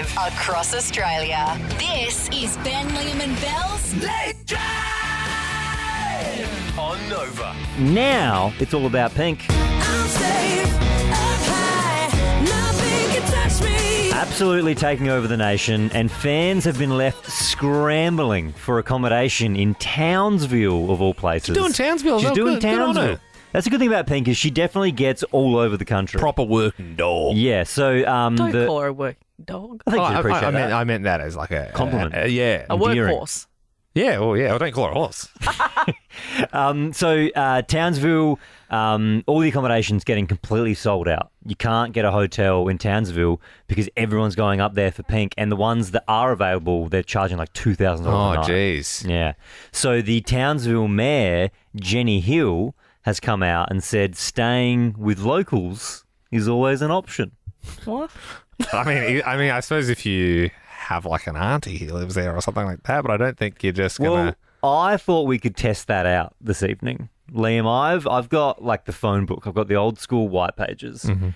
Drive across Australia. This is Ben, Liam and Belle's Late Drive on Nova. Now it's all about Pink. I'm safe up high, nothing can touch me. Absolutely taking over the nation, and fans have been left scrambling for accommodation in Townsville, of all places. She's doing Townsville. She's doing Good on Townsville. her. That's a good thing about Pink is she definitely gets all over the country. Proper working dog. Yeah, so Don't call her a working dog. I think she'd appreciate that. I meant that as like a Compliment. Yeah. A endearing. workhorse. Yeah, well, yeah. I don't call her a horse. Townsville, all the accommodation's getting completely sold out. You can't get a hotel in Townsville because everyone's going up there for Pink, and the ones that are available, they're charging like $2,000 a Oh, night. jeez. Yeah. So the Townsville mayor, Jenny Hill, has come out and said staying with locals is always an option. What? I mean, I suppose if you have like an auntie who lives there or something like that, but I don't think you're just gonna. Well, I thought we could test that out this evening. Liam, I've got like the phone book. I've got the old school white pages. Mm-hmm.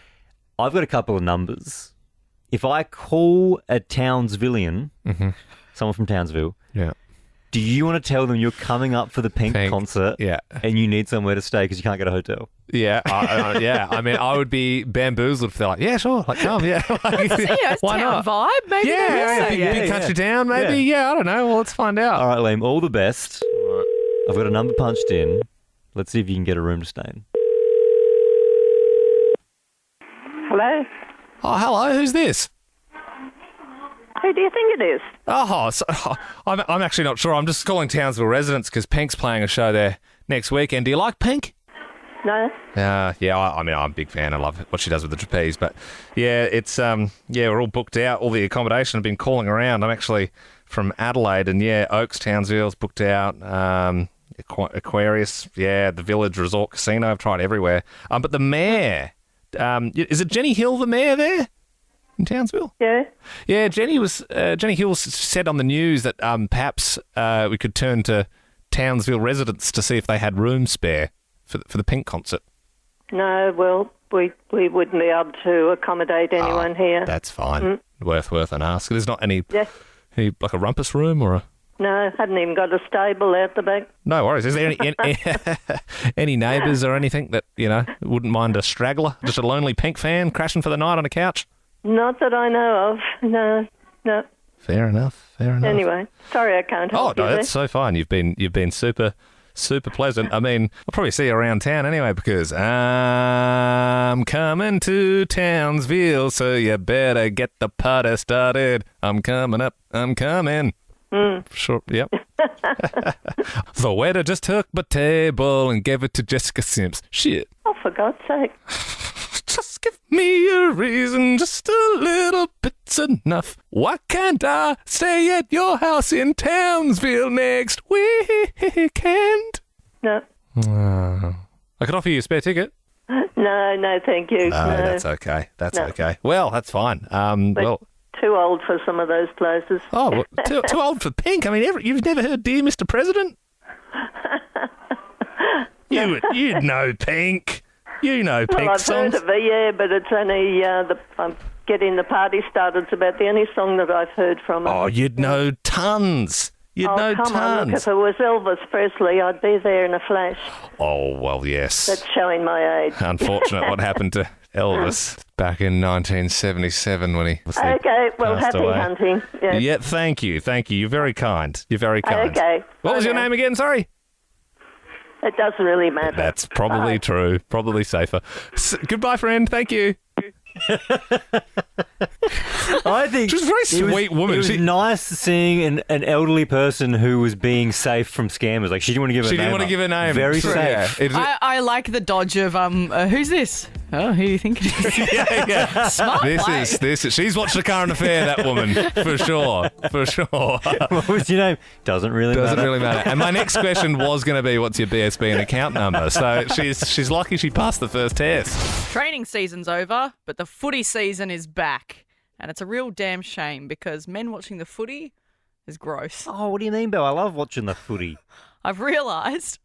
I've got a couple of numbers. If I call a Townsvillian, someone from Townsville, Yeah. do you want to tell them you're coming up for the Pink concert Yeah. and you need somewhere to stay because you can't get a hotel? Yeah. Yeah. I mean, I would be bamboozled if they're like, yeah, sure, like come, yeah. Like, Yeah, it's why town not? vibe. Maybe Yeah, they will yeah, say, big country town, maybe. Yeah, I don't know. Well, let's find out. All right, Liam, all the best. I've got a number punched in. Let's see if you can get a room to stay in. Hello? Oh, hello. Who's this? Who do you think it is? Oh, I'm actually not sure. I'm just calling Townsville residents because Pink's playing a show there next weekend. Do you like Pink? No? Yeah. I mean, I'm a big fan. I love what she does with the trapeze. But yeah, it's we're all booked out. All the accommodation. I've been calling around. I'm actually from Adelaide, and yeah, Oaks, Townsville's booked out. Aquarius, yeah, the Village Resort Casino. I've tried everywhere. But the mayor, is it Jenny Hill, the mayor there in Townsville? Yeah? Yeah, Jenny Hill said on the news that perhaps we could turn to Townsville residents to see if they had room spare for the Pink concert. No, well, we wouldn't be able to accommodate anyone here. That's fine. Worth an ask. There's not any Yeah. like a rumpus room or a... No, hadn't even got a stable out the back. No worries. Is there any neighbours or anything that, wouldn't mind a straggler? Just a lonely Pink fan crashing for the night on a couch? Not that I know of. No. Fair enough. Anyway, sorry I can't help you no, that's so fine. You've been super pleasant. I mean, I'll probably see you around town anyway because I'm coming to Townsville, so you better get the party started. I'm coming up. I'm coming. Sure, yep. The waiter just took my table and gave it to Jessica Sims. Shit. Oh, for God's sake. Just give me a reason, just a little bit's enough. Why can't I stay at your house in Townsville next weekend? No. I could offer you a spare ticket. No, thank you. No, that's okay. That's okay. Well, that's fine. Too old for some of those places. Oh, well, too old for Pink. I mean, you've never heard "Dear Mr. President"? You know Pink. You know Pink Well, I've songs. heard of it, yeah, but it's only I'm getting the party started. It's about the only song that I've heard from it. Oh, you'd know tons. You'd know come on, look, tons. if it was Elvis Presley, I'd be there in a flash. Oh, well, yes. That's showing my age. Unfortunate what happened to Elvis back in 1977 when he was Okay, well, passed happy away. hunting. Yes. Yeah, thank you. You're very kind. You're very kind. Okay. What was your Bye now. name again? Sorry. It doesn't really matter. That's probably Bye. true. Probably safer. Goodbye, friend. Thank you. I think She's a very sweet woman. It was She- nice seeing an elderly person who was being safe from scammers. Like she didn't want to give her She name. didn't want to up. give her name. Very True, safe. yeah. I like the dodge of who's this? Oh, who do you think it is? yeah. Smart play. This is. She's watched The Current Affair, that woman, for sure. What was your name? Doesn't really Doesn't matter. really matter. And my next question was going to be, what's your BSB and account number? So she's lucky she passed the first test. Training season's over, but the footy season is back. And it's a real damn shame because men watching the footy is gross. Oh, what do you mean, Belle? I love watching the footy. I've realised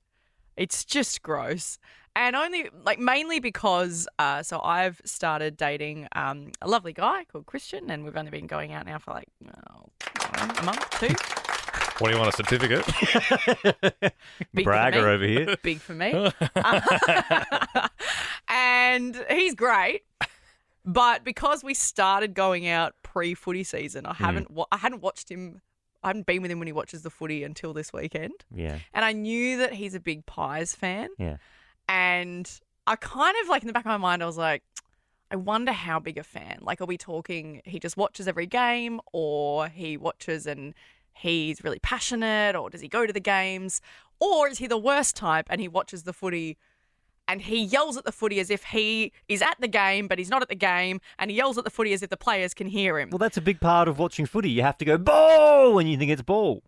it's just gross. And mainly because so I've started dating a lovely guy called Christian, and we've only been going out now for like a month, 2. What do you want, a certificate? Big Bragger for me. over here. Big for me. And he's great. But because we started going out pre-footy season, I hadn't watched him. I haven't been with him when he watches the footy until this weekend. Yeah. And I knew that he's a big Pies fan. Yeah. And I kind of in the back of my mind, I was like, I wonder how big a fan. Like, are we talking he just watches every game, or he watches and he's really passionate, or does he go to the games, or is he the worst type and he watches the footy and he yells at the footy as if he is at the game, but he's not at the game, and he yells at the footy as if the players can hear him. Well, that's a big part of watching footy. You have to go ball when you think it's ball.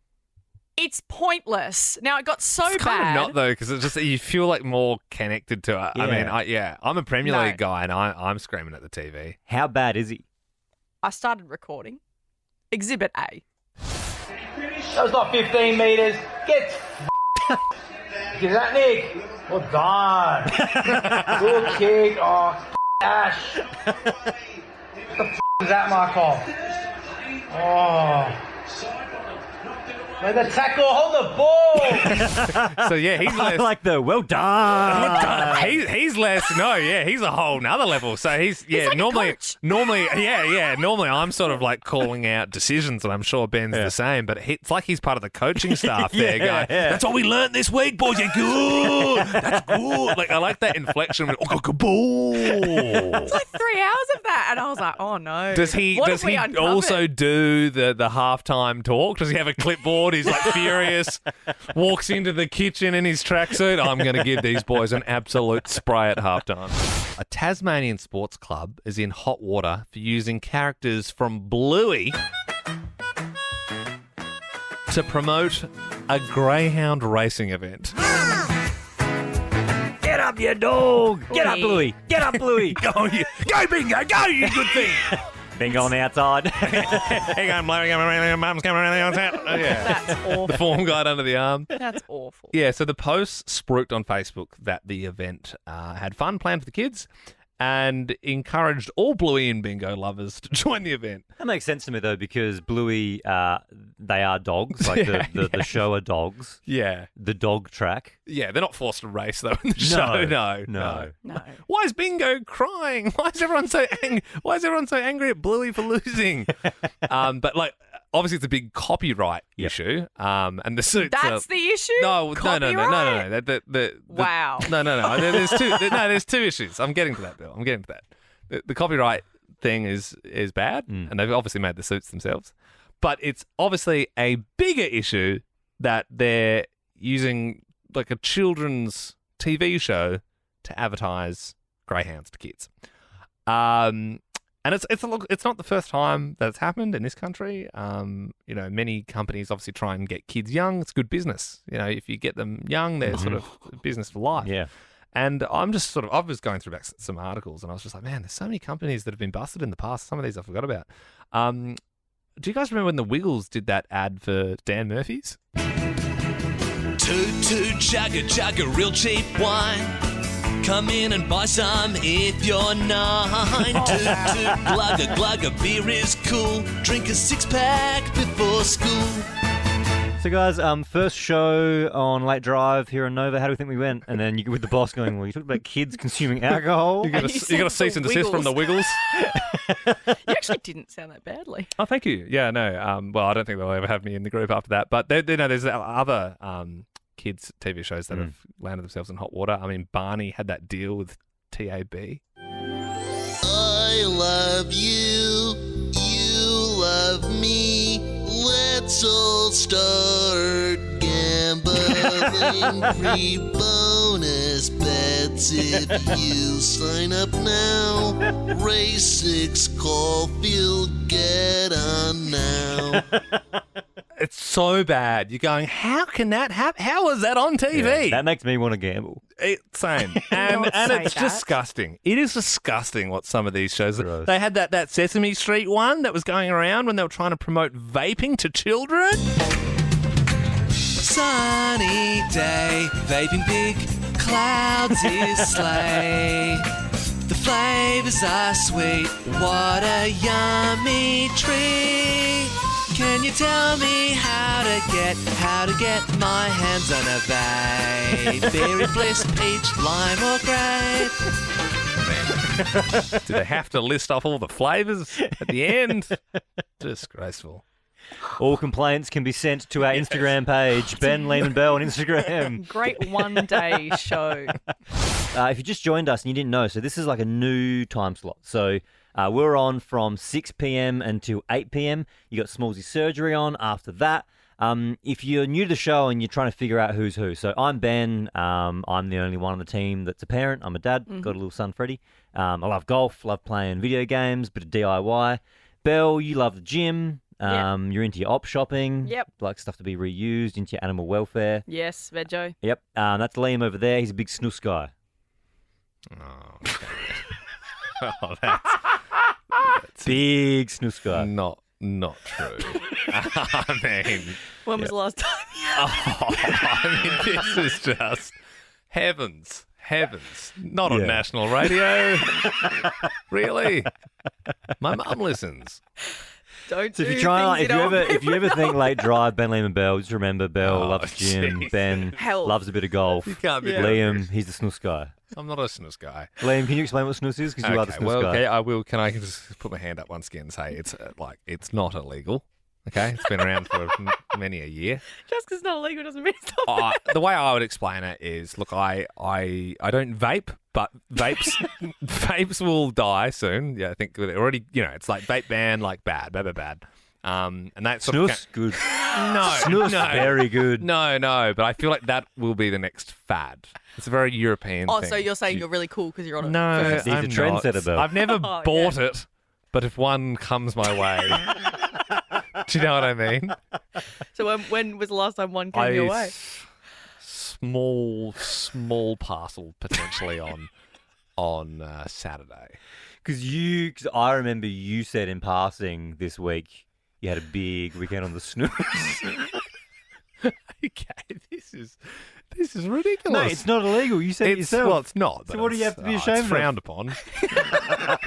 It's pointless. Now, it got so It's bad. kind of not, though, because it's just you feel like more connected to it. Yeah. I mean, I'm a Premier League guy, and I'm screaming at the TV. How bad is he? I started recording. Exhibit A. That was not 15 metres. Get Is that Nick? Well done. Good kick. Oh, Ash. What the is that, Markov? Oh. Where's the tackle? Hold the ball. So, yeah, he's I less... like the well done. He's less. No, yeah, he's a whole nother level. So he's like a coach. normally I'm sort of like calling out decisions, and I'm sure Ben's the same. But it's like he's part of the coaching staff there, going, "That's what we learned this week, boys. Yeah, good. That's good." Like I like that inflection. Oh, ball. It's like 3 hours of that, and I was like, "Oh no!" Does he What have we uncovered? also do the halftime talk? Does he have a clipboard? He's like furious. Walks into the kitchen in his tracksuit. I'm going to give these boys an absolute spray at halftime. A Tasmanian sports club is in hot water for using characters from Bluey to promote a greyhound racing event. Get up, you dog. Get up, Bluey. Get up, Bluey. Go, Bingo. Go, you good thing. Bingo on the outside. Hang on, mum's coming around the outside. Oh, yeah. That's awful. The form guide under the arm. That's awful. Yeah, so the post spruiked on Facebook that the event had fun planned for the kids and encouraged all Bluey and Bingo lovers to join the event. That makes sense to me, though, because Bluey, they are dogs. Like the show are dogs. Yeah. The dog track. Yeah, they're not forced to race, though, in the show. No. No. Why is Bingo crying? Why is everyone so angry at Bluey for losing? But, like, obviously it's a big copyright issue. And the suits That's the issue? No. Copyright? The Wow. No. There's two issues. I'm getting to that, Bill. I'm getting to that. The copyright thing is bad, and they've obviously made the suits themselves. But it's obviously a bigger issue that they're using like a children's TV show to advertise greyhounds to kids. And it's not the first time that it's happened in this country. Many companies obviously try and get kids young. It's good business. If you get them young, they're sort of business for life. Yeah. And I was going through back some articles, and I was just like, man, there's so many companies that have been busted in the past. Some of these I forgot about. Do you guys remember when the Wiggles did that ad for Dan Murphy's? Toot toot jagger jagger, real cheap wine. Come in and buy some if you're 9. Toot toot glugger glugger, beer is cool. Drink a 6-pack before school. So, guys, first show on Late Drive here in Nova. How do we think we went? And then with the boss going, well, you talked about kids consuming alcohol. You got a cease and desist from the Wiggles. You actually didn't sound that badly. Oh, thank you. Yeah, no. Well, I don't think they'll ever have me in the group after that. But there's other kids' TV shows that have landed themselves in hot water. I mean, Barney had that deal with TAB. I love you. You love me. Let's all start gambling. Free bonus bets if you sign up now. Race 6 Caulfield, get on now. It's so bad. You're going, how can that happen? How is that on TV? Yeah, that makes me want to gamble. Same. And say it's that. disgusting. It is disgusting what some of these shows... Gross. They had that Sesame Street one that was going around when they were trying to promote vaping to children. Sunny day, vaping big, clouds is sleigh. The flavors are sweet. What a yummy treat. Can you tell me how to get my hands on a vape? Berry, bliss, peach, lime or grape. Do they have to list off all the flavours at the end? Disgraceful. All complaints can be sent to our Instagram page, Ben Lehman Bell on Instagram. Great one-day show. If you just joined us and you didn't know, so this is like a new time slot. So we're on from 6 p.m. until 8 p.m. You got Smallsy's surgery on after that. If you're new to the show and you're trying to figure out who's who, so I'm Ben. I'm the only one on the team that's a parent. I'm a dad. Got a little son, Freddie. I love golf, love playing video games, bit of DIY. Belle, you love the gym. You're into your op shopping. Yep. Like stuff to be reused, into your animal welfare. Yes, Vejo. Yep. That's Liam over there. He's a big snus guy. Oh, that's Big snus guy. not true. I mean, When was the last time? this is just heavens. Not on national radio. Really? My mum listens. Don't So do if you try, things if you ever think late drive, Ben Lehman Bell, just remember Bell Oh, loves gym. jeez. Ben Health. loves a bit of golf. You can't be Liam, he's the snus guy. I'm not a snus guy. Liam, can you explain what snus is? Because you are the snus guy. Okay, I will. Can I just put my hand up once again and say it's not illegal. Okay, it's been around for many a year. Just because it's not illegal doesn't mean it's not. The way I would explain it is, look, I don't vape, but vapes will die soon. Yeah, I think they're already, it's like vape ban, like bad. And that's Snus, good. No, Snus, no, very good. No, but I feel like that will be the next fad. It's a very European thing. So you're saying you're really cool because you're on it. No, first. He's a I'm trendsetter, not. Belle. I've never bought it, but if one comes my way, do you know what I mean? So when was the last time one came your way? Small parcel potentially on Saturday. Because I remember you said in passing this week you had a big weekend on the snus. Okay, this is ridiculous. No, it's not illegal. You said it yourself. Well, it's not. So what do you have to be ashamed it's of? frowned upon.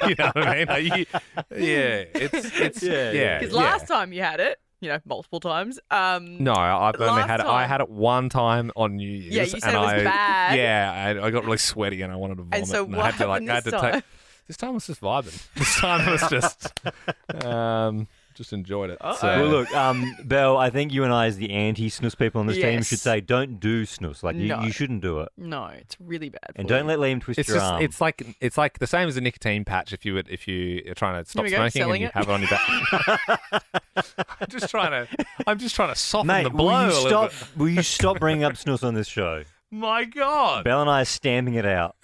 You know what I mean? It's Yeah. Because last time you had it, multiple times. No, I've only last had it. time- I had it one time on New Year's. Yeah, you said and it was bad. Yeah, I got really sweaty and I wanted to vomit. And so I what had to, happened I had this to time? This time was just vibing. This time was just enjoyed it. So, Well, look, Belle, I think you and I, as the anti-snus people on this team, Yes. should say don't do snus. Like, No. you shouldn't do it. No, it's really bad. And for don't you. let Liam twist it's your just arm. it's like the same as a nicotine patch. If you're trying to stop we go, smoking and selling you it. have it on your back. I'm just trying to soften Mate, the blow will a you little stop? bit. Will you stop bringing up snus on this show? My God. Belle and I are stamping it out.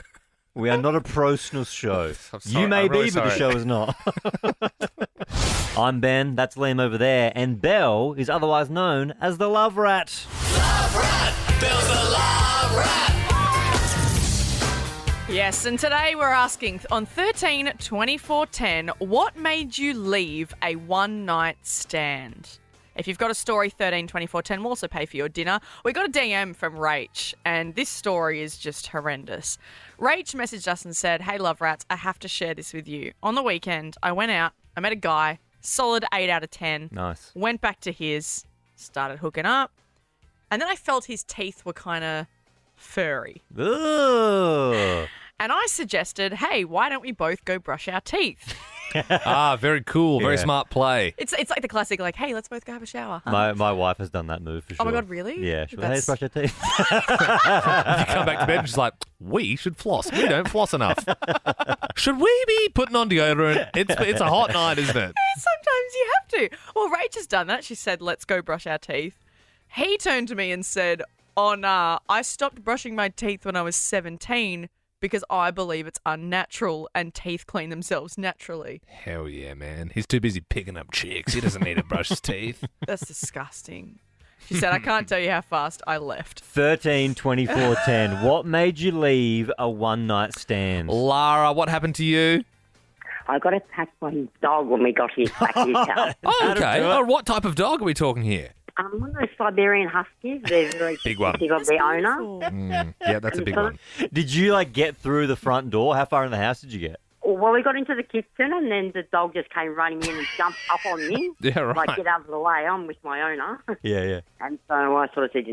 We are not a pro snus show. I'm sorry, You may I'm really be, but the sorry. show is not. I'm Ben. That's Liam over there, and Belle is otherwise known as the Love Rat. Bell's the love rat. Yes, and today we're asking on 13-24-10, what made you leave a one-night stand? If you've got a story, 13-24-10, we'll also pay for your dinner. We got a DM from Rach, and this story is just horrendous. Rach messaged us and said, "Hey, Love Rats, I have to share this with you. On the weekend, I went out, I met a guy, solid 8 out of 10. Nice. Went back to his, started hooking up, and then I felt his teeth were kind of furry. Ugh. And I suggested, hey, why don't we both go brush our teeth? Very cool. Very Yeah. smart play. It's like the classic, like, hey, let's both go have a shower. Huh? My wife has done that move for sure. Oh my God, really? Yeah. She's like, hey, let's That's- brush your teeth. You come back to bed and she's like, we should floss. We don't floss enough. Should we be putting on deodorant? It's a hot night, isn't it? Sometimes you have to. Well, Rach has done that. She said, let's go brush our teeth. He turned to me and said, oh, nah, I stopped brushing my teeth when I was 17 because I believe it's unnatural and teeth clean themselves naturally. Hell yeah, man. He's too busy picking up chicks. He doesn't need to brush his teeth. That's disgusting. She said, I can't tell you how fast I left. 13-24-10. What made you leave a one-night stand? Lara, what happened to you? I got attacked by his dog when we got here back in town. Oh, okay. Oh, what type of dog are we talking here? One of those Siberian Huskies. They're very Big one. protective of their owner. Yeah, that's a big one. Did you like get through the front door? How far in the house did you get? Well, we got into the kitchen and then the dog just came running in and jumped up on me. Yeah, right. Like, get out of the way, I'm with my owner. Yeah. And so I sort of said,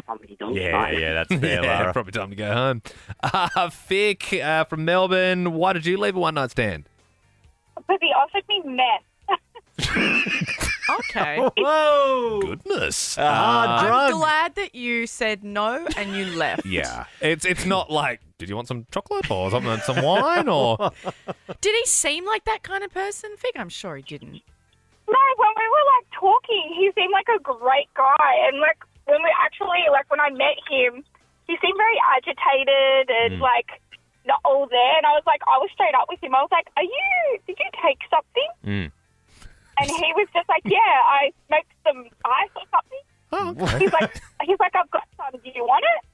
I'm with your dog. Yeah, that's fair, Yeah, Lara. probably time to go home. Vic from Melbourne, why did you leave a one-night stand? Because he offered me meth. Okay. Whoa! Goodness. hard I'm drug. glad that you said no and you left. Yeah. It's not like, did you want some chocolate or something, some wine or? Did he seem like that kind of person, Vic? I'm sure he didn't. No, when we were, like, talking, he seemed like a great guy. And, like, when I met him, he seemed very agitated and, like, not all there. And I was straight up with him. I was like, did you take something? And he was just like, yeah, I smoked some ice or something. Oh, okay. He's like, I've got some. Do you want it?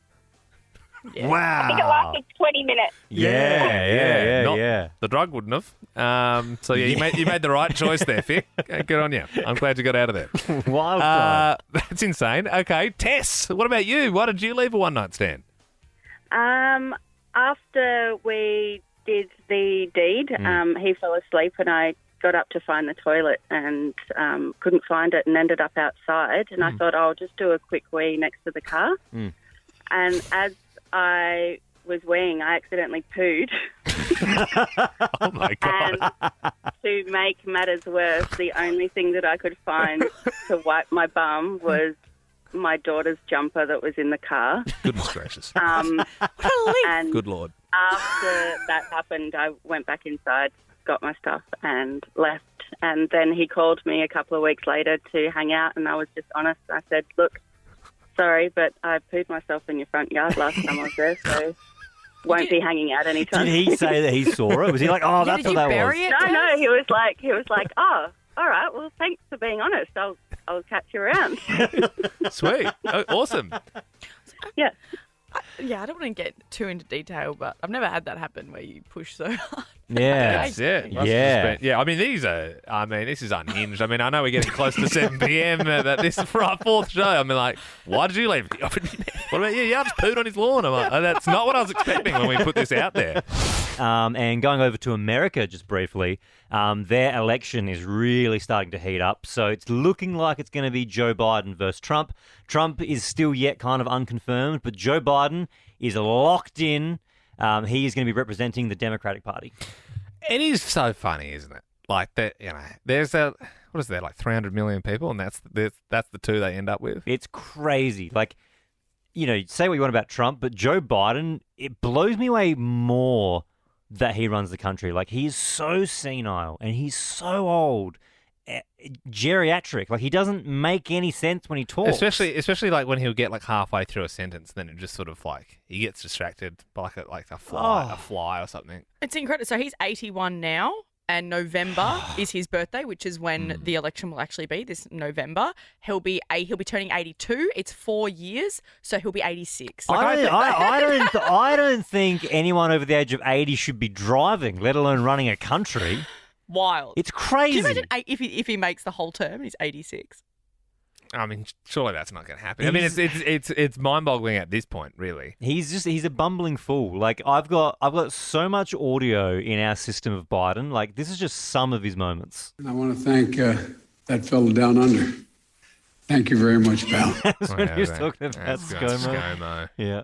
Yeah. Wow. I think it lasted 20 minutes. Yeah. The drug wouldn't have. So yeah, you made the right choice there, Vic. Good on you. I'm glad you got out of there. Wild card. That's insane. Okay, Tess, what about you? Why did you leave a one-night stand? After we did the deed, he fell asleep and I got up to find the toilet and couldn't find it and ended up outside. And I thought, I'll just do a quick wee next to the car. And as I was weeing, I accidentally pooed. Oh, my God. And to make matters worse, the only thing that I could find to wipe my bum was my daughter's jumper that was in the car. Goodness gracious. What a leap. And Good Lord. after that happened, I went back inside, got my stuff and left. And then he called me a couple of weeks later to hang out, and I was just honest. I said, look, sorry, but I pooed myself in your front yard last time I was there, so won't be hanging out anytime. Did he say that he saw it? Was he like, oh, that's what that was? No, he was like, oh, all right, well, thanks for being honest. I'll catch you around. Sweet. Oh, awesome. Yeah. Yeah, I don't want to get too into detail, but I've never had that happen where you push so hard. Yeah. That's it. Yeah, this is unhinged. I mean, I know we're getting close to 7 p.m. But this is for our fourth show. I mean, like, why did you leave? What about you? Yeah, I just pooed on his lawn. I'm like, that's not what I was expecting when we put this out there. And going over to America just briefly, their election is really starting to heat up. So it's looking like it's going to be Joe Biden versus Trump. Trump is still yet kind of unconfirmed, but Joe Biden is locked in. He is going to be representing the Democratic Party. It is so funny, isn't it? Like that, there's what is there, like 300 million people, and that's the two they end up with. It's crazy. Like, say what you want about Trump, but Joe Biden, it blows me away more that he runs the country. Like, he's so senile and he's so old, geriatric. Like, he doesn't make any sense when he talks. Especially like when he'll get like halfway through a sentence, then it just sort of like he gets distracted by like a fly or something. It's incredible. So he's 81 now, and November is his birthday, which is when the election will actually be this November. He'll be turning 82. It's 4 years, so he'll be 86. I don't think anyone over the age of 80 should be driving, let alone running a country. Wild. It's crazy. Can you imagine if he makes the whole term and he's 86? I mean, surely that's not going to happen. I mean, it's mind-boggling at this point, really. He's a bumbling fool. Like, I've got so much audio in our system of Biden. Like, this is just some of his moments. I want to thank that fellow down under. Thank you very much, pal. That's when he was talking about ScoMo. Yeah.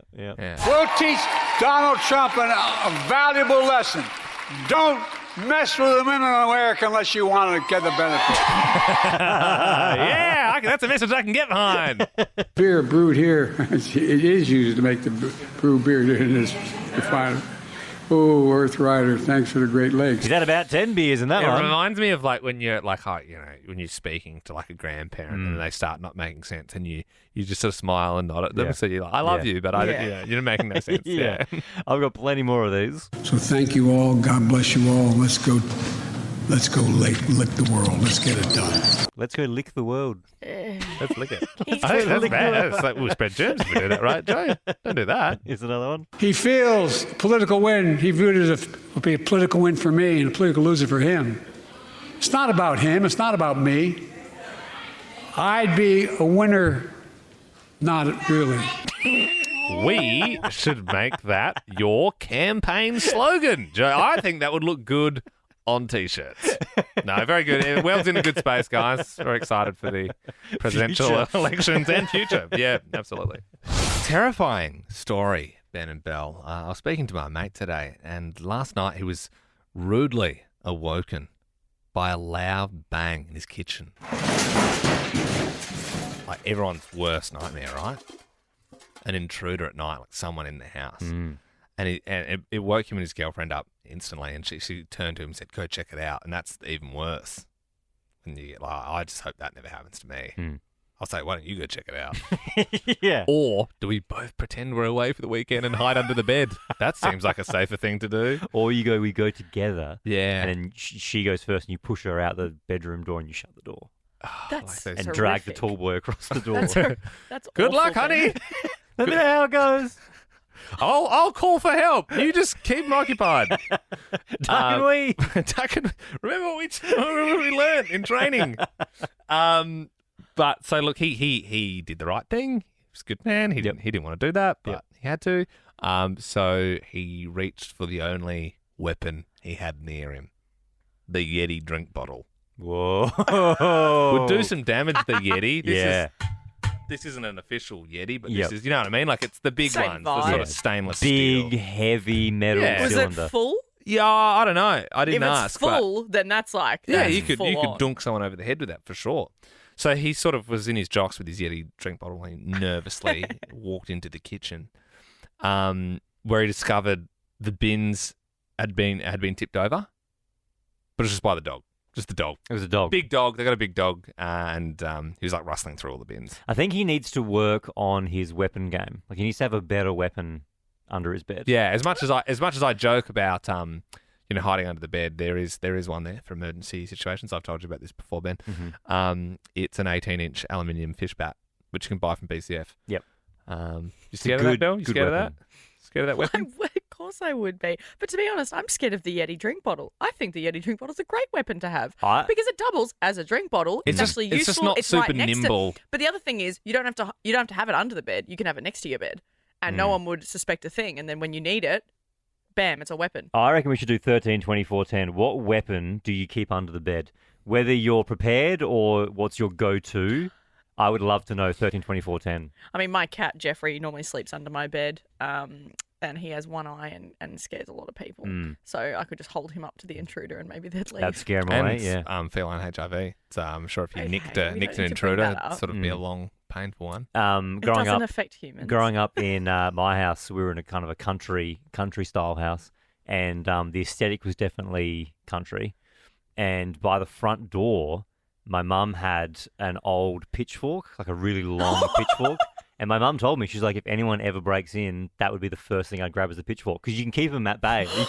We'll teach Donald Trump a valuable lesson. Don't mess with the women in America unless you want to get the benefit. Yeah, that's a message I can get behind. Beer brewed here, it is used to make the brew beer in this refinery. Oh, Earth Rider, thanks for the Great Lakes. He's had about 10 beers in that It one. reminds me of like when you're like, when you're speaking to like a grandparent and they start not making sense, and you just sort of smile and nod at them. Yeah. So you're like, I love you, but you're making no sense. Yeah. I've got plenty more of these. So thank you all. God bless you all. Let's go lick the world. Let's get it done. Let's go lick the world. Let's lick it. That's bad. It's like we'll spread germs if we do that, right, Joe? Don't do that. Here's another one. He feels a political win. He viewed it as would be a political win for me and a political loser for him. It's not about him. It's not about me. I'd be a winner, not really. We should make that your campaign slogan, Joe. I think that would look good on T-shirts. No, very good. Well's in a good space, guys. Very excited for the presidential elections and future. Yeah, absolutely. Terrifying story, Ben and Belle. I was speaking to my mate today, and last night he was rudely awoken by a loud bang in his kitchen. Like everyone's worst nightmare, right? An intruder at night, like someone in the house. And it woke him and his girlfriend up instantly, and she turned to him and said, "Go check it out." And that's even worse. And you get like, I just hope that never happens to me. I'll say, why don't you go check it out? Yeah. Or do we both pretend we're away for the weekend and hide under the bed? That seems like a safer thing to do. Or we go together. Yeah. And then she goes first and you push her out the bedroom door and you shut the door. That's And drag the tall boy across the door. That's Good awful luck, honey. Let me know how it goes. I'll call for help. You just keep him occupied. Duck and we. Remember what we learned in training. But so look, he did the right thing. He was a good man. He didn't want to do that, but he had to. So he reached for the only weapon he had near him, the Yeti drink bottle. Whoa! Would do some damage. The Yeti. This isn't an official Yeti, but this is, you know what I mean? Like it's the big Same ones, the sort of stainless steel. Big, heavy metal Was cylinder. it full? Yeah, I don't know. I didn't If ask. it's full, then that's like Yeah, that's you could full on. dunk someone over the head with that for sure. So he sort of was in his jocks with his Yeti drink bottle and he nervously walked into the kitchen, where he discovered the bins had been tipped over, but it was just by the dog. Just the dog. It was a dog. Big dog. They got a big dog, and he was like rustling through all the bins. I think he needs to work on his weapon game. Like he needs to have a better weapon under his bed. Yeah, as much as I joke about hiding under the bed, there is one there for emergency situations. I've told you about this before, Ben. It's an 18-inch aluminium fish bat, which you can buy from BCF. Yep. You scared of that, Bill? You scared of that? Scared of that weapon? Of course I would be. But to be honest, I'm scared of the Yeti drink bottle. I think the Yeti drink bottle is a great weapon to have because it doubles as a drink bottle. It's actually useful. It's just not super right next nimble. But the other thing is, you don't have to have it under the bed. You can have it next to your bed, and no one would suspect a thing. And then when you need it, bam, it's a weapon. I reckon we should do 13, 24, 10. What weapon do you keep under the bed? Whether you're prepared or what's your go-to, I would love to know 13, 24, 10. I mean, my cat, Jeffrey, normally sleeps under my bed, and he has one eye and scares a lot of people. So I could just hold him up to the intruder and maybe they'd leave. That'd scare him And away, it's, yeah. feline HIV. So I'm sure if you nicked an need to bring intruder, that it'd up. sort of be a long, painful one. It doesn't affect humans. Growing up in my house, we were in a kind of a country style house, and the aesthetic was definitely country. And by the front door, my mum had an old pitchfork, like a really long pitchfork. And my mum told me, she's like, if anyone ever breaks in, that would be the first thing I'd grab as a pitchfork because you can keep them at bay. You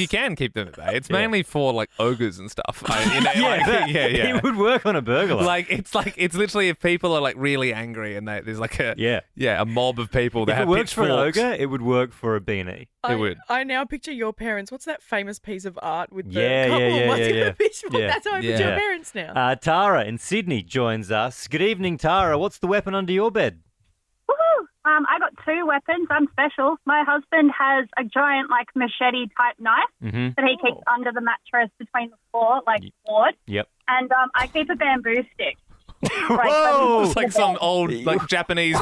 can keep them at bay. It's mainly for like ogres and stuff. It would work on a burglar. It's literally if people are like really angry and there's like a mob of people that if have it works for pitchforks. an ogre, it would work for a B&E. It would. I now picture your parents. What's that famous piece of art with the Yeah. pitchfork? That's how I picture your parents now. Tara in Sydney joins us. Good evening, Tara. What's the weapon under your bed? Woohoo! I got two weapons. I'm special. My husband has a giant, like, machete-type knife that he keeps under the mattress between the floor, like board. Yep. And I keep a bamboo stick. Whoa! It's like some old, like Japanese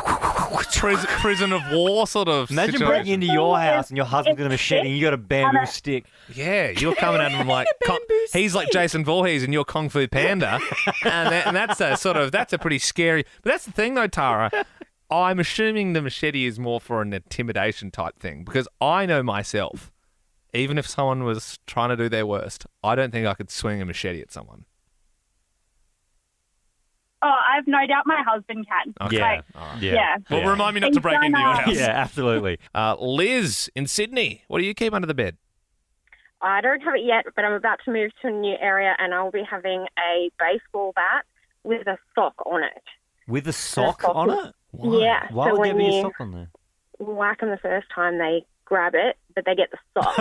prison of war sort of. Imagine situation. breaking into your house and your husband's got a machete and you got a bamboo stick. Yeah, you're coming at him like he's like Jason Voorhees and you're Kung Fu Panda, and that's a pretty scary. But that's the thing though, Tara. I'm assuming the machete is more for an intimidation type thing because I know myself. Even if someone was trying to do their worst, I don't think I could swing a machete at someone. Oh, I've no doubt my husband can. Okay. Yeah. Well, remind me not to break into your house. Yeah, absolutely. Liz in Sydney, what do you keep under the bed? I don't have it yet, but I'm about to move to a new area and I'll be having a baseball bat with a sock on it. With a sock on it? Yeah. Why so would there when be a you sock on there? whack them the first time, they grab it, but they get the sock.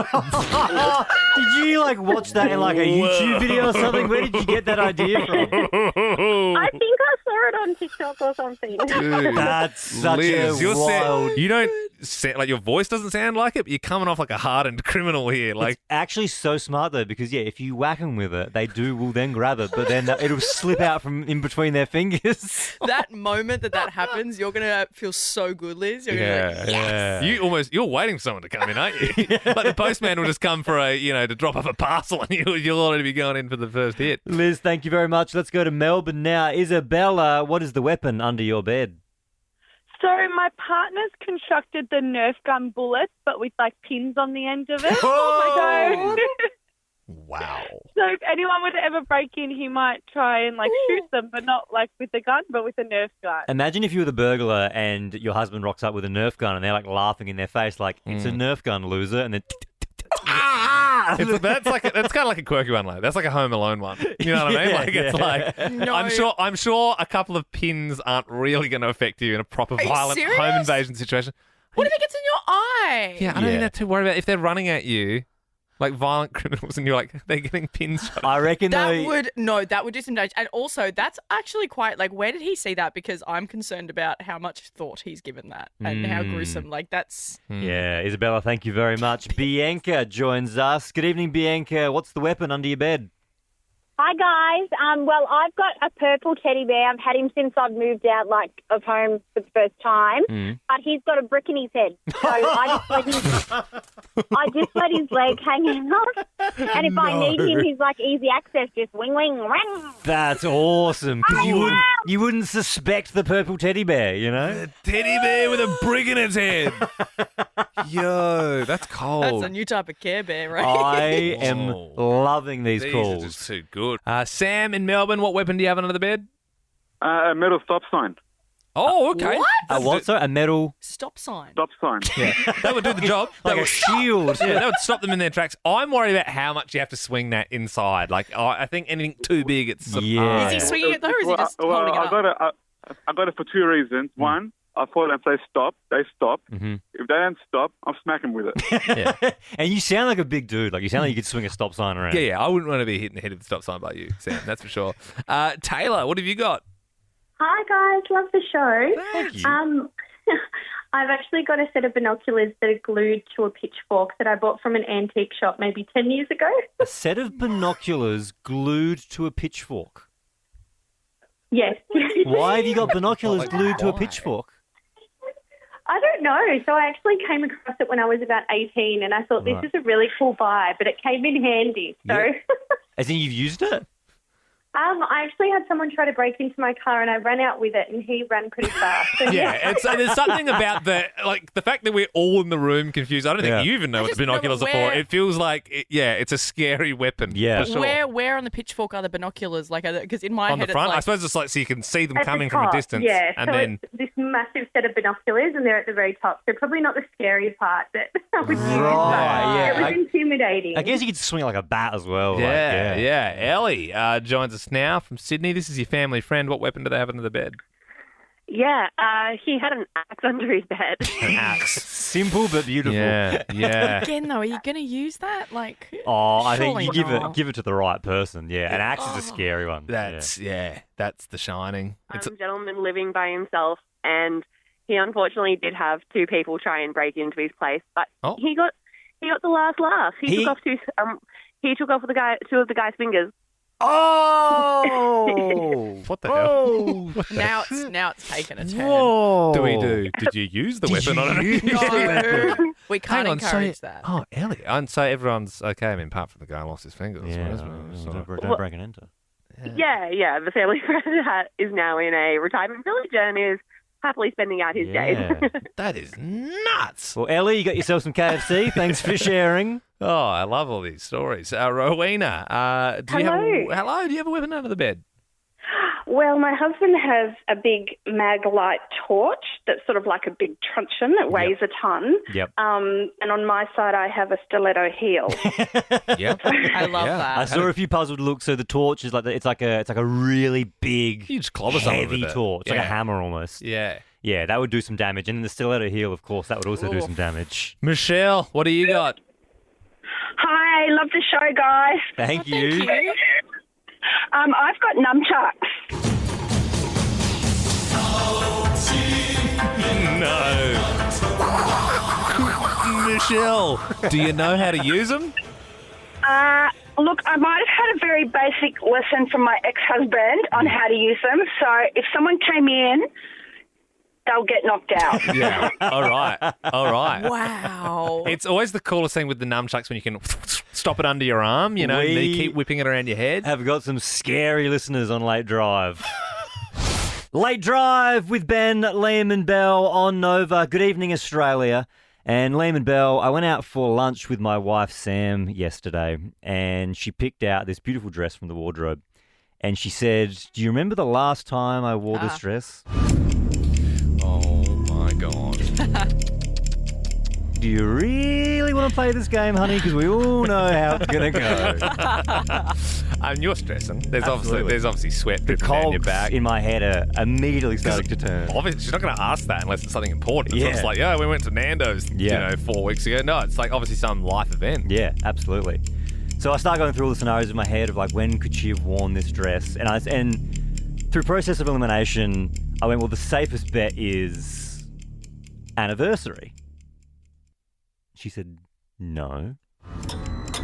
Did you like watch that in like a YouTube video or something? Where did you get that idea from? I think I saw it on TikTok or something. Dude, That's such Liz, a you're wild... you don't sound, like your voice doesn't sound like it, but you're coming off like a hardened criminal here. Like It's actually so smart though, because if you whack them with it, they will then grab it, but then it'll slip out from in between their fingers. That moment that happens, you're gonna feel so good, Liz. You're gonna be like, yes. You're waiting for someone to come in, aren't you? Like the postman will just come for to drop off a parcel, and you'll already be going in for the first hit. Liz, thank you very much. Let's go to Melbourne now. Isabella, what is the weapon under your bed? So my partner's constructed the Nerf gun bullets, but with like pins on the end of it. Oh! Wow. So if anyone would ever break in, he might try and like shoot them, but not like with the gun, but with a Nerf gun. Imagine if you were the burglar and your husband rocks up with a Nerf gun and they're like laughing in their face like, it's a Nerf gun, loser, and then... That's kind of like a quirky one, like that's like a Home Alone one. You know what I mean? Like it's like No. I'm sure a couple of pins aren't really going to affect you in a proper you violent serious? home invasion situation. What if it gets in your eye? Yeah, I don't even have to worry about if they're running at you, like violent criminals, and you're like they're getting pins shot. I reckon That would do some damage. And also, that's actually quite like, where did he see that? Because I'm concerned about how much thought he's given that and how gruesome. Like that's. Yeah, Isabella, thank you very much. Bianca joins us. Good evening, Bianca. What's the weapon under your bed? Hi guys. Well, I've got a purple teddy bear. I've had him since I've moved out of home for the first time. But he's got a brick in his head, so I just let his leg hang out. And if I need him, he's like easy access. Just wing, wing, ring. That's awesome. Because you wouldn't suspect the purple teddy bear, you know? Teddy bear with a brick in its head. Yo, that's cold. That's a new type of Care Bear, right? I am loving these calls. Are just too good. Sam in Melbourne, what weapon do you have under the bed? A metal stop sign. Oh, okay. What? A what, sorry? A metal... Stop sign. Stop sign. Yeah, that would do the job. Like That a would- shield. Yeah, that would stop them in their tracks. I'm worried about how much you have to swing that inside. Like, I think anything too big, it's... Yeah. Is he swinging it though, or is he just holding it up? I got it for two reasons. One, I thought if they stop, they stop. Mm-hmm. If they don't stop, I'll smack them with it. And you sound like a big dude. Like, you sound like you could swing a stop sign around. Yeah, I wouldn't want to be hitting the head of the stop sign by you, Sam, that's for sure. Taylor, what have you got? Hi guys, love the show. Thank you. I've actually got a set of binoculars that are glued to a pitchfork that I bought from an antique shop maybe 10 years ago. A set of binoculars glued to a pitchfork. Yes. Why have you got binoculars glued to a pitchfork? I don't know. So I actually came across it when I was about 18 and I thought this Right. is a really cool buy, but it came in handy. So Yeah. As in you've used it? I actually had someone try to break into my car and I ran out with it and he ran pretty fast. So Yeah, there's something about the fact that we're all in the room confused. I don't Yeah. think you even know what binoculars are for. It feels like, it's a scary weapon. Yeah. for sure. Where on the pitchfork are the binoculars? Like, because in my On head the front, it's I like, suppose it's like so you can see them at the coming from a top, distance. Yeah, and so then it's this massive set of binoculars and they're at the very top. So probably not the scary part that I would use. Right, It was intimidating. I guess you could swing like a bat as well. yeah. Ellie joins us now from Sydney. This is your family friend. What weapon do they have under the bed? Yeah, he had an axe under his bed. An axe. Simple but beautiful. Yeah. again though, are you going to use that? Like, Oh, I think surely you not. give it to the right person. Yeah, an axe is a scary one. That's that's The Shining. It's Gentleman living by himself, and he unfortunately did have two people try and break into his place, but Oh. he got the last laugh. He took off two of the guy's fingers. Oh! What the hell? Now it's taken a turn. Whoa! Did you use the weapon on it? No, we can't Hang on, encourage so, that. Oh, Ellie. And so everyone's okay, I mean, apart from the guy who lost his fingers. Yeah, don't break and enter. Yeah. The family friend is now in a retirement village and is happily spending out his days. That is nuts. Well, Ellie, you got yourself some KFC. Thanks for sharing. Oh, I love all these stories. Rowena, do you have a weapon under the bed? Well, my husband has a big Maglite torch that's sort of like a big truncheon that weighs a ton. Yep. And on my side, I have a stiletto heel. Yep. I love that. I saw a few puzzled looks. So the torch is like it's like a really big, You just clobber someone heavy with it. torch, like a Yeah. hammer almost. Yeah. Yeah, that would do some damage. And then the stiletto heel, of course, that would also do some damage. Michelle, what do you got? Hi, love the show, guys. Thank you. I've got nunchucks. No. Michelle, do you know how to use them? Look, I might have had a very basic lesson from my ex-husband on how to use them. So if someone came in, they'll get knocked out. Yeah. All right. Wow. It's always the coolest thing with the nunchucks when you can stop it under your arm, and then you keep whipping it around your head. Have got some scary listeners on Late Drive. Late Drive with Ben, Liam and Belle on Nova. Good evening, Australia. And Liam and Belle, I went out for lunch with my wife, Sam, yesterday, and she picked out this beautiful dress from the wardrobe. And she said, do you remember the last time I wore this dress? Oh, my God. Do you really want to play this game, honey? Because we all know how it's going to go. You're stressing. There's obviously sweat dripping down your back. In my head are immediately starting to turn. Obviously, she's not going to ask that unless it's something important. Yeah. It's not just like, we went to Nando's, 4 weeks ago. No, it's like obviously some life event. Yeah, absolutely. So I start going through all the scenarios in my head of like, when could she have worn this dress? And through process of elimination, I went, well, the safest bet is anniversary. She said, no.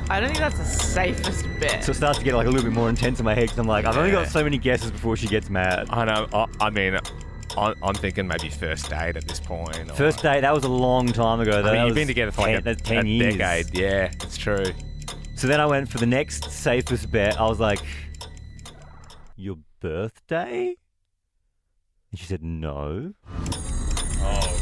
I don't think that's the safest bet. So it starts to get like a little bit more intense in my head because I'm like, I've only got so many guesses before she gets mad. I know. I'm thinking maybe first date at this point. First date, that was a long time ago. Though. You've been together for like 10 years. Decade. Yeah, it's true. So then I went for the next safest bet. I was like, your birthday? And she said, no. Oh,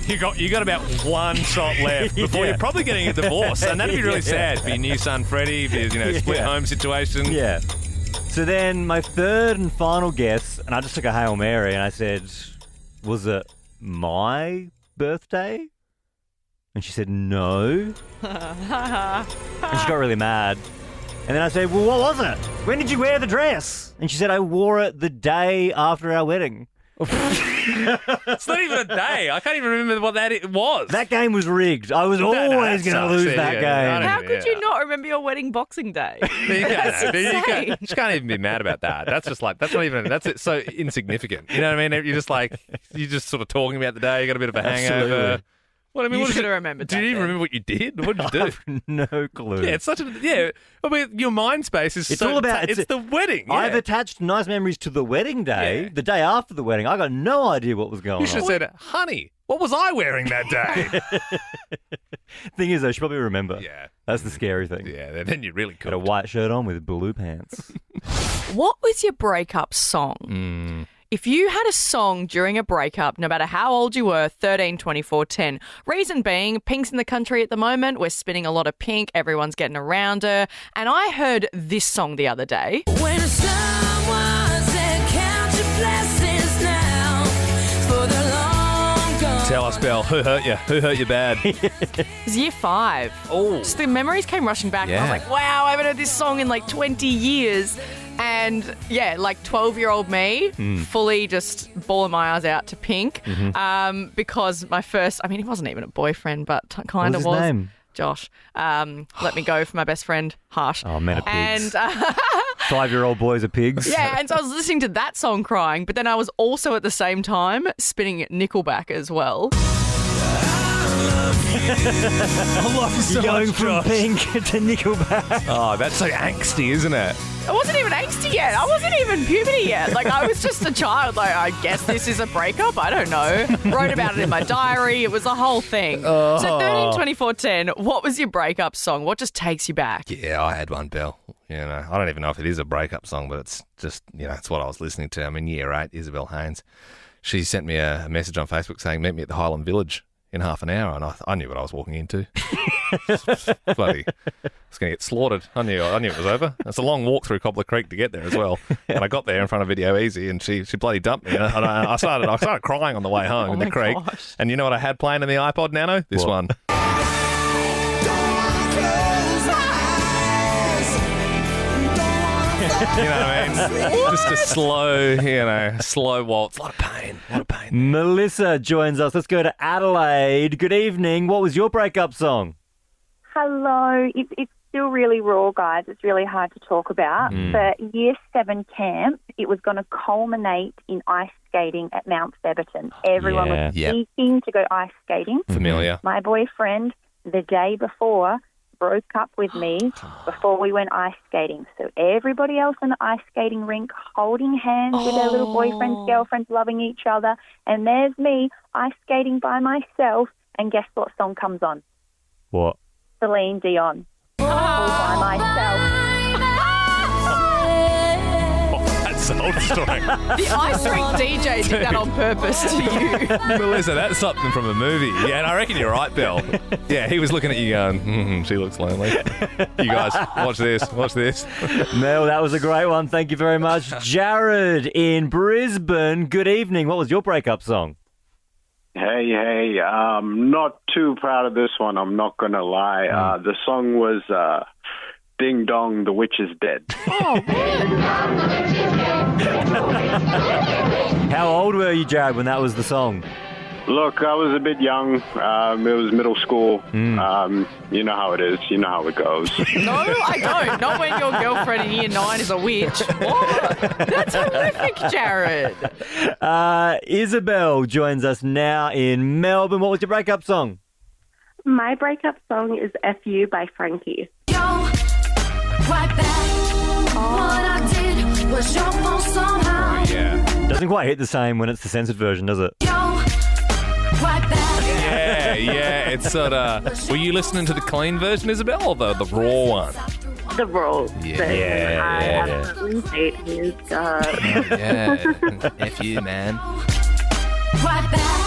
You got about one shot left before you're probably getting a divorce, and that'd be really sad for your new son Freddie, for your split home situation. Yeah. So then my third and final guess, and I just took a Hail Mary, and I said, was it my birthday? And she said, no. And she got really mad. And then I said, well, what was it? When did you wear the dress? And she said, I wore it the day after our wedding. It's not even a day. I can't even remember what that was. That game was rigged. I was always going to lose that game. How could you not remember your wedding Boxing Day? You just can't even be mad about that. That's it's so insignificant. You know what I mean? You're just sort of talking about the day. You got a bit of a hangover. Absolutely. What I mean, You should have remembered that. Did you even remember what you did? What did you do? I have no clue. Yeah, it's such a I mean, your mind space is It's all about it's the wedding. Yeah. I've attached nice memories to the wedding day. The day after the wedding, I got no idea what was going on. You should have said, honey, what was I wearing that day? Thing is, though, she probably remember. Yeah. That's the scary thing. Yeah, then you really could. Got a white shirt on with blue pants. What was your breakup song? If you had a song during a breakup, no matter how old you were, 13, 24, 10, reason being, Pink's in the country at the moment. We're spinning a lot of Pink. Everyone's getting around her. And I heard this song the other day. When someone said count your blessings now for the long gone. Tell us, Belle, who hurt you? Who hurt you bad? It was year 5. Oh. Just the memories came rushing back. Yeah. And I was like, wow, I haven't heard this song in like 20 years. And yeah, like 12-year-old me, fully just bawling my eyes out to Pink. Because my first, he wasn't even a boyfriend, but kind of was. What was his name? Josh. Let me go for my best friend, Harsh. Oh, men are pigs. And 5-year-old boys are pigs. yeah, and so I was listening to that song crying, but then I was also at the same time spinning Nickelback as well. I love you so You're going much, from Josh. Pink to Nickelback. Oh, that's so angsty, isn't it? I wasn't even angsty yet. I wasn't even puberty yet. Like, I was just a child. Like, I guess this is a breakup. I don't know. Wrote about it in my diary. It was a whole thing. So 13, 24, 10, what was your breakup song? What just takes you back? Yeah, I had one, Belle. I don't even know if it is a breakup song, but it's just, it's what I was listening to. I'm in year 8, Isabel Haynes. She sent me a message on Facebook saying, meet me at the Highland Village in half an hour, and I knew what I was walking into. Bloody, I was going to get slaughtered. I knew it was over. It's a long walk through Cobbler Creek to get there as well. And I got there in front of Video Easy, and she bloody dumped me. And I started crying on the way home in the creek. Gosh. And you know what I had playing in the iPod Nano? This one. You know what I mean? Just a slow waltz. A lot of pain. Melissa joins us. Let's go to Adelaide. Good evening. What was your breakup song? Hello. It's still really raw, guys. It's really hard to talk about. For Year 7 camp, it was going to culminate in ice skating at Mount Theberton. Everyone was seeking to go ice skating. Familiar. My boyfriend, the day before, broke up with me before we went ice skating. So everybody else in the ice skating rink holding hands with their little boyfriends, girlfriends, loving each other. And there's me ice skating by myself. And guess what song comes on? What? Celine Dion. All by myself. That's the whole story. The ice rink DJ did that on purpose to you. Melissa, that's something from a movie. Yeah, and I reckon you're right, Belle. Yeah, he was looking at you going, she looks lonely. You guys, watch this. Mel, that was a great one. Thank you very much. Jared in Brisbane, good evening. What was your breakup song? Hey, not too proud of this one, I'm not going to lie. The song was Ding Dong, the Witch is Dead. How old were you, Jared, when that was the song? Look, I was a bit young. It was middle school. You know how it is. You know how it goes. No, I don't. Not when your girlfriend in Year 9 is a witch. What? That's horrific, Jared. Isabel joins us now in Melbourne. What was your breakup song? My breakup song is F.U. by Frankie. Right back. What I did was your fault somehow. Yeah. Doesn't quite hit the same when it's the censored version, does it? Right back. Yeah. It's sort of. Were you listening to the clean version, Isabel, or the raw one? The raw version. I Yeah. absolutely hate his Yeah. F you, man. Right back.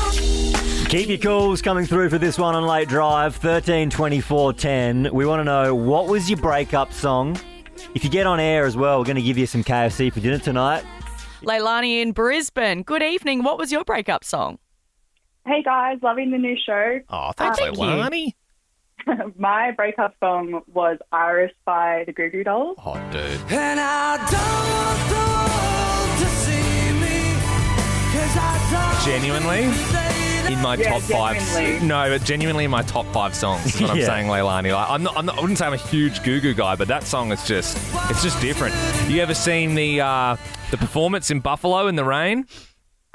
Keep your calls coming through for this one on Late Drive, 13 24 10. We want to know, what was your breakup song? If you get on air as well, we're going to give you some KFC for dinner tonight. Leilani in Brisbane, good evening. What was your breakup song? Hey guys, loving the new show. Oh, thanks, Leilani. My breakup song was Iris by the Goo Goo Dolls. Oh, dude. And I don't want the world to see me, 'cause I don't Genuinely, in my top five. genuinely. No, but genuinely in my top 5 songs is what I'm Yeah. saying, Leilani. Like, I'm not, I wouldn't say I'm a huge Goo Goo guy, but that song is it's just different. You ever seen the performance in Buffalo in the rain?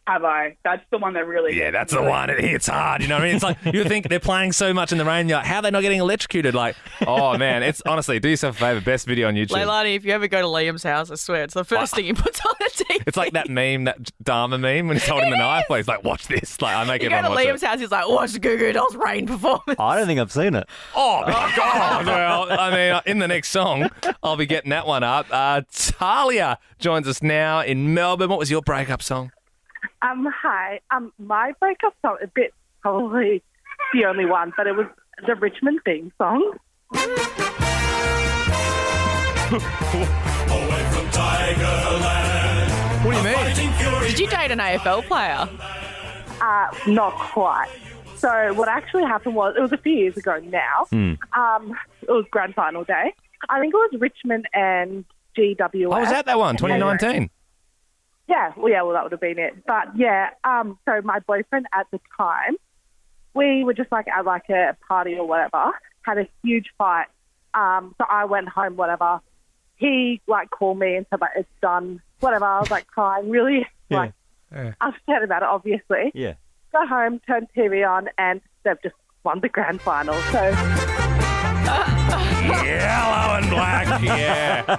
Have I? That's the one that really. Yeah, that's the one. It hits hard. You know what I mean? It's like you think they're playing so much in the rain. You're like, how are they not getting electrocuted? Like, oh man, it's honestly, do yourself a favor. Best video on YouTube. Leilani, if you ever go to Liam's house, I swear, it's the first thing he puts on the TV. It's like that meme, that Dharma meme when he's holding the knife. Like, he's like, watch this. Like, I make You go everyone to watch Liam's house, he's like, watch the Goo Goo Dolls rain performance. I don't think I've seen it. Oh, my God. Well, I mean, in the next song, I'll be getting that one up. Talia joins us now in Melbourne. What was your breakup song? Hi. My breakup song, a bit probably the only one, but it was the Richmond theme song. Away from Tigerland. What do you mean? Did you date an AFL player? Not quite. So what actually happened was, it was a few years ago now. It was grand final day. I think it was Richmond and GWS. Oh, was that one? 2019? Yeah, well, that would have been it. But yeah, so my boyfriend at the time, we were just like at like a party or whatever, had a huge fight. So I went home, whatever. He like called me and said like, it's done, whatever. I was like crying, really like upset about it, obviously. Yeah. Go home, turn TV on, and they've just won the grand final. So. Yellow and black, yeah.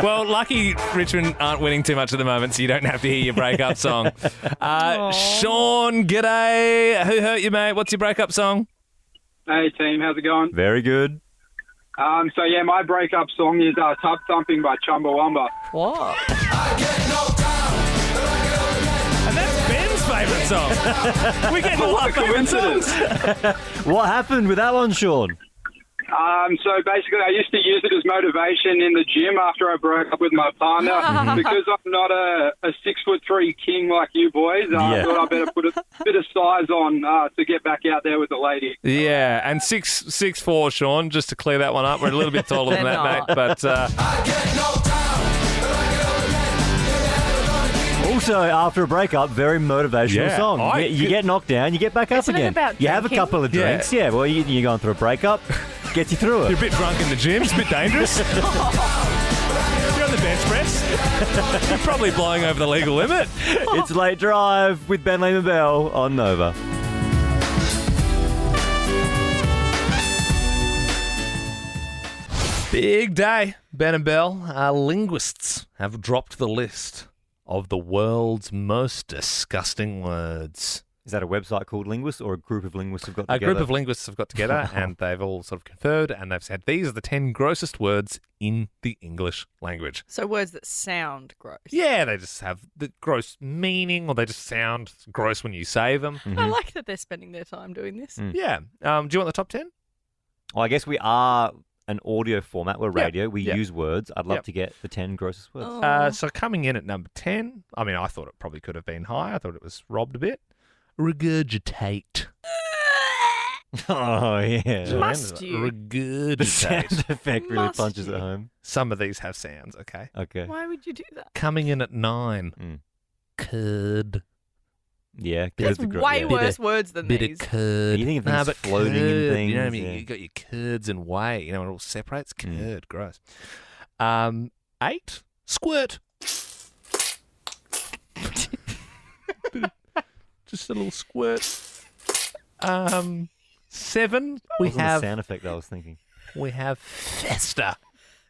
Well, lucky Richmond aren't winning too much at the moment, so you don't have to hear your breakup song. Sean, g'day. Who hurt you, mate? What's your breakup song? Hey, team. How's it going? Very good. So, yeah, my breakup song is Tub Thumping by Chumbawamba. What? And that's Ben's favourite song. We're getting all our favourite songs. What happened with that one, Sean? So basically, I used to use it as motivation in the gym after I broke up with my partner. Because I'm not a 6'3" king like you boys, I thought I better put a bit of size on to get back out there with the lady. Yeah, and 6'4", Sean, just to clear that one up. We're a little bit taller than that, mate. But Also, after a breakup, very motivational Yeah, song. You get knocked down, you get back up Isn't it again. about You have a drinking? couple of drinks. Yeah, well, you're going through a breakup. Gets you through it. You're a bit drunk in the gym. It's a bit dangerous. You're on the bench press. You're probably blowing over the legal limit. It's Late Drive with Ben and Belle on Nova. Big day. Ben and Belle, linguists have dropped the list of the world's most disgusting words. Is that a website called Linguists or a group of linguists have got together? A group of linguists have got together and they've all sort of conferred and they've said these are the 10 grossest words in the English language. So words that sound gross. Yeah, they just have the gross meaning or they just sound gross when you say them. I like that they're spending their time doing this. Yeah. Do you want the top 10? Well, I guess we are an audio format. We're radio. We Yep. use words. I'd love Yep. to get the 10 grossest words. So coming in at number 10, I mean, I thought it probably could have been higher. I thought it was robbed a bit. Regurgitate. Oh, yeah. Must you? Regurgitate. The sound effect really Must punches you? at home. Some of these have sounds, okay? Okay. Why would you do that? Coming in at 9, curd. Yeah. There's curds are way yeah. worse words than Bit these. of curd. You think of things but floating in curd, things, You know what I mean? yeah. You got your curds and whey. You know, it all separates. Curd, gross. 8, squirt. Just a little squirt. 7, we Wasn't the have sound effect I was thinking. we have fester.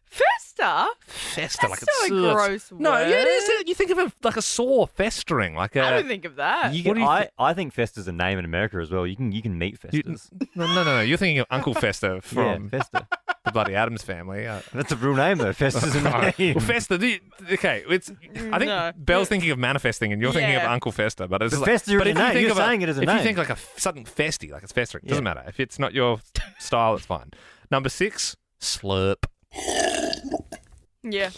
Fester? Fester, like That's it's not a gross word. No, yeah, it is. You think of it like a sore festering, like a. I don't think of that. You What can, do you I think Fester's a name in America as well. You can meet Festers. No. You're thinking of Uncle Fester from Fester. the bloody Addams Family. That's a real name though. Fester's a name. Well, Fester. Okay, I think No. Belle's thinking of manifesting, and you're thinking of Yeah. Uncle Fester. But it's But like, Fester but is if a you name. think You're of saying it as a if name. you think like something festy, like it's festering, doesn't matter. If it's not your style, it's fine. Number 6, slurp. Yeah.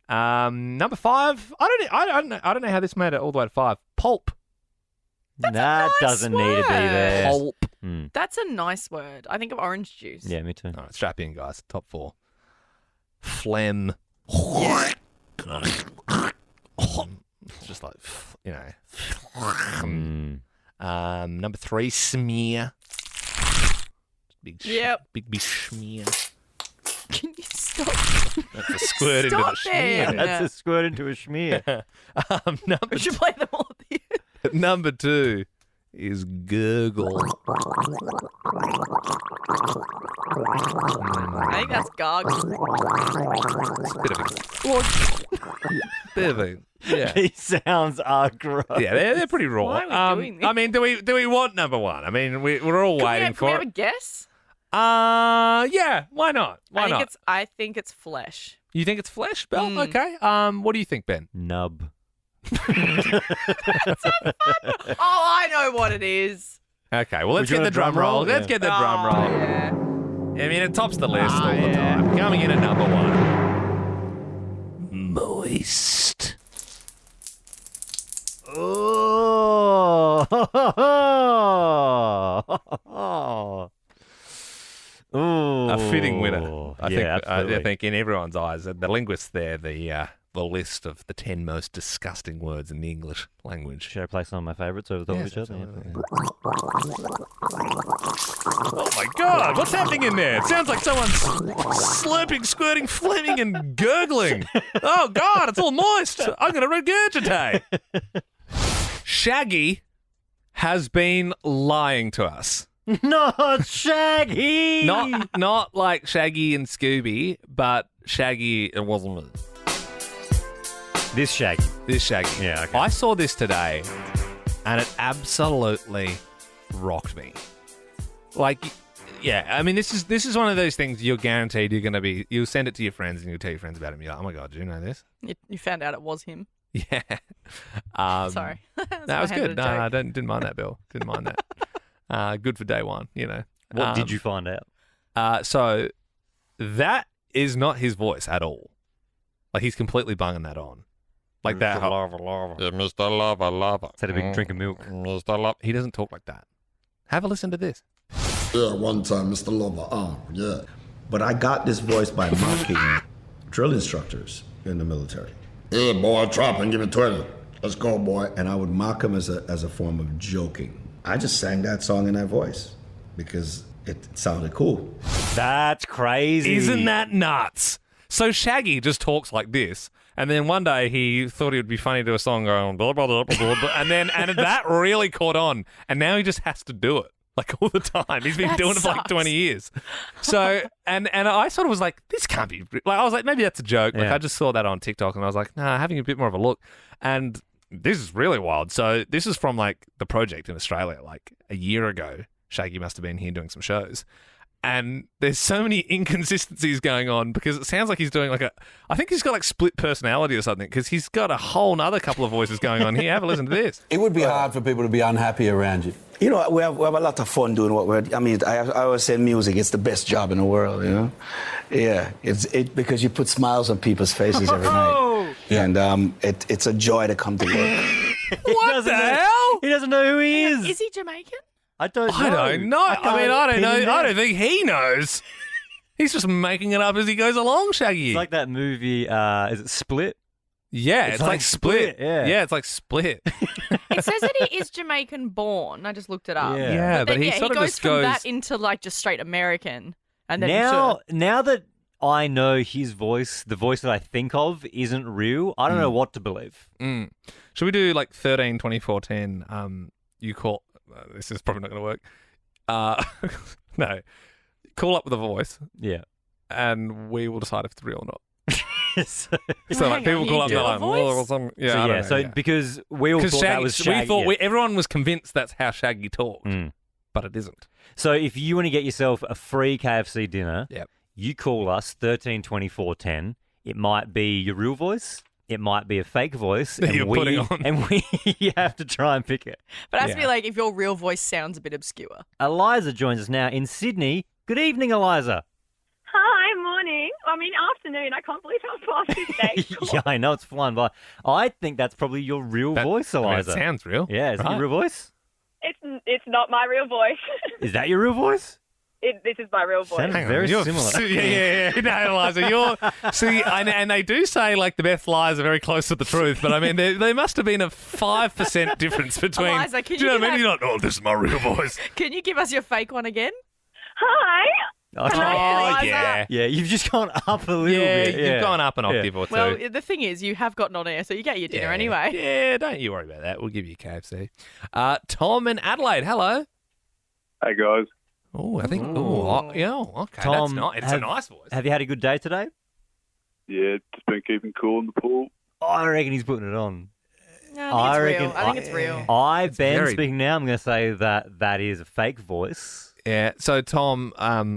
Number 5, I don't know how this made it all the way to 5. Pulp. That nice doesn't need to be there. Pulp. That's a nice word. I think of orange juice. Yeah, me too. All right, strap in, guys. Top 4. Phlegm. It's just like, you know. Number 3, smear. Big, Yep. big smear. Can you stop? That's a squirt into the Stop it. smear. That's a squirt into a schmear. We should play them all at the end. Number 2 is gurgle. I think that's gargle. Bit of a yeah. These sounds are gross. Yeah, they're pretty raw. Why are we doing this? I mean, do we want number 1? I mean, we're all waiting Can for we have it. a guess? Yeah, why not? Why not? I think it's flesh. You think it's flesh, Belle? Okay. What do you think, Ben? Nub. Oh, I know what it is. Okay, well, let's you get want the a drum drum roll. roll? Let's Yeah. get the drum roll. Yeah. I mean, it tops the list all the time. Coming in at number 1. Moist. Oh. A fitting winner. I Yeah, absolutely. think in everyone's eyes, the linguists there, the list of the 10 most disgusting words in the English language. Should I play some of my favourites over the top of each other? Oh my God, what's happening in there? It sounds like someone's slurping, squirting, flaming, and gurgling. Oh God, it's all moist. I'm going to regurgitate. Shaggy has been lying to us. Not Shaggy. Not like Shaggy and Scooby, but Shaggy. It wasn't me. This Shaggy. This Shaggy. Yeah, okay. I saw this today, and it absolutely rocked me. Like, yeah, I mean, this is one of those things you're guaranteed you're going to be. You'll send it to your friends, and you'll tell your friends about it. And you're like, oh my God, did you know this? You found out it was him. Yeah. Sorry. That was good. No, I didn't mind that, Bill. Didn't mind that. Good for day one, you know. What did you find out? So that is not his voice at all. Like, he's completely bunging that on. Like that. Lava. Yeah, Mr. Lava. Had a big drink of milk. Mr. Lava. He doesn't talk like that. Have a listen to this. Yeah, one time, Mr. Lover. Oh, yeah. But I got this voice by mocking drill instructors in the military. Yeah, boy, drop and give me 20. Let's go, boy. And I would mock him as a form of joking. I just sang that song in that voice because it sounded cool. That's crazy. Isn't that nuts? So Shaggy just talks like this, and then one day he thought it would be funny to do a song going blah blah blah blah blah, and that really caught on, and now he just has to do it like all the time. He's been doing it for like 20 years. So and I sort of was like, this can't be. Like I was like, maybe that's a joke. Like I just saw that on TikTok, and I was like, nah, having a bit more of a look, and this is really wild. So this is from like the project in Australia, like a year ago. Shaggy must have been here doing some shows. And there's so many inconsistencies going on because it sounds like he's doing like I think he's got like split personality or something because he's got a whole nother couple of voices going on here. Have a listen to this. It would be hard for people to be unhappy around you. You know, we have a lot of fun doing what we're. I mean, I always say music. It's the best job in the world. You know, yeah. It's because you put smiles on people's faces every night, and it's a joy to come to work. What the hell? He doesn't know who he is. Is he Jamaican? I don't know. I don't know. I don't know. I don't think he knows. He's just making it up as he goes along, Shaggy. It's like that movie, is it Split? Yeah, it's like Split. Yeah, it's like Split. It says that he is Jamaican born. I just looked it up. Yeah, but he sort of goes just from goes that into like just straight American. And then now that I know his voice, the voice that I think of isn't real, I don't know what to believe. Should we do like 13, 24, 10? You call... this is probably not going to work. No. Call up with a voice. Yeah. And we will decide if it's real or not. So like people call up and they're like, well, so yeah, so because we all thought that was Shaggy. Everyone was convinced that's how Shaggy talked, but it isn't. So if you want to get yourself a free KFC dinner, you call us 13 24 10. It might be your real voice. It might be a fake voice, that you're putting on. And we have to try and pick it. But it has to be like if your real voice sounds a bit obscure. Eliza joins us now in Sydney. Good evening, Eliza. Hi, morning. I mean, afternoon. I can't believe how fast this day. Yeah, I know it's flying by. I think that's probably your real voice, Eliza. It sounds real. Yeah, is it your real voice? It's not my real voice. Is that your real voice? This is my real voice. Sounds very similar. Yeah. No, Eliza, see, and they do say like the best lies are very close to the truth, but I mean, there must have been a 5% difference between. Eliza, do you know what I mean? You're not. Oh, this is my real voice. Can you give us your fake one again? Hi. Oh, yeah. Yeah, you've just gone up a little bit. Yeah, you've gone up an octave or two. Well, the thing is, you have gotten on air, so you get your dinner anyway. Yeah, don't you worry about that. We'll give you KFC. Tom in Adelaide, hello. Hey, guys. Oh, I think. Okay. Tom, that's nice. It's a nice voice. Have you had a good day today? Yeah, just been keeping cool in the pool. Oh, I reckon he's putting it on. No, I think it's real. Ben, speaking now, I'm going to say that is a fake voice. Yeah. So, Tom,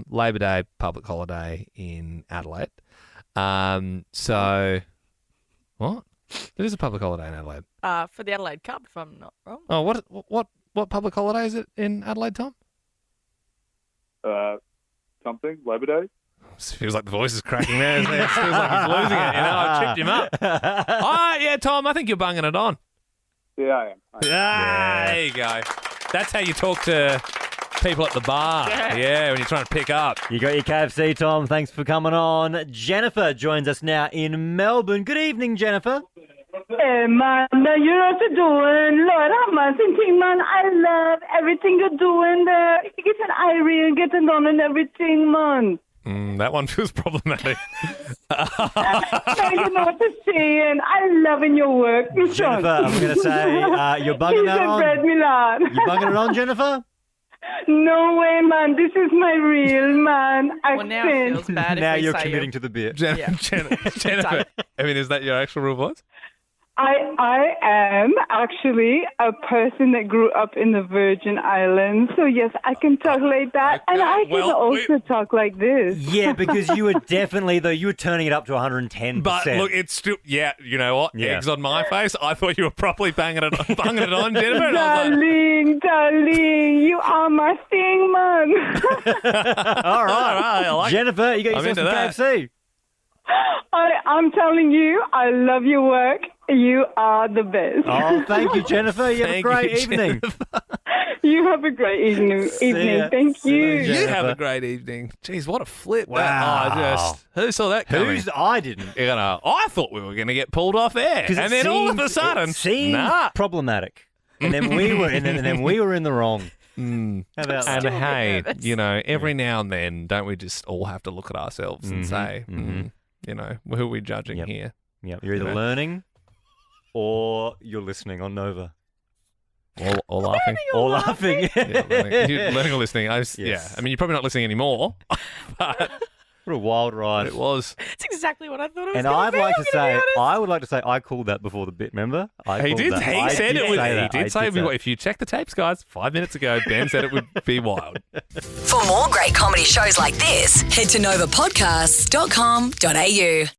Labor Day, public holiday in Adelaide. So, what? It is a public holiday in Adelaide. For the Adelaide Cup, if I'm not wrong. Oh, what public holiday is it in Adelaide, Tom? Something, Labor Day. It feels like the voice is cracking there. It feels like he's losing it. I tripped him up. Yeah, Tom, I think you're bunging it on. Yeah, I am. There you go. That's how you talk to people at the bar. Yeah, when you're trying to pick up. You got your KFC, Tom. Thanks for coming on. Jennifer joins us now in Melbourne. Good evening, Jennifer. Hey, man, you know what you're doing. Lord, I'm thinking, man, I love everything you're doing there. You get an Irene, getting on and everything, man. That one feels problematic. Now you know what you're saying. I'm loving your work. Jennifer, I'm going to say you're bugging that on. Bread, Milan. You bugging it on, Jennifer? No way, man. This is my real man. Now it feels bad. Now you're committing to the bit. Jennifer, I mean, is that your actual real voice? I am actually a person that grew up in the Virgin Islands. So, yes, I can talk like that. And I can also talk like this. Yeah, because you were definitely, though, you were turning it up to 110%. But look, it's still, you know what? Yeah. Eggs on my face. I thought you were properly banging it on, Jennifer. And Darling, you are my thing, man. All right. Jennifer, you got yourself some KFC. I'm telling you, I love your work. You are the best. Oh, thank you, Jennifer. You have a great evening. You have a great evening. ya. Thank you. You have a great evening. Jeez, what a flip. Wow. Who saw that coming? I didn't. I thought we were going to get pulled off air. And then all of a sudden, it seemed problematic. And then we were and then we were in the wrong. How about And that? hey, you know, every now and then, don't we just all have to look at ourselves and say, you know, who are we judging here? Yep. You're either learning or you're listening on Nova. Or laughing. Or laughing. Learning or listening. Yeah. I mean, you're probably not listening anymore. But what a wild ride it was. It's exactly what I thought it was. And gonna I'd be, like I'm to gonna be say, honest. I would like to say, I called that before the bit. Remember? He did. He said it would. He did say if you check the tapes, guys, 5 minutes ago, Ben said it would be wild. For more great comedy shows like this, head to novapodcasts.com.au.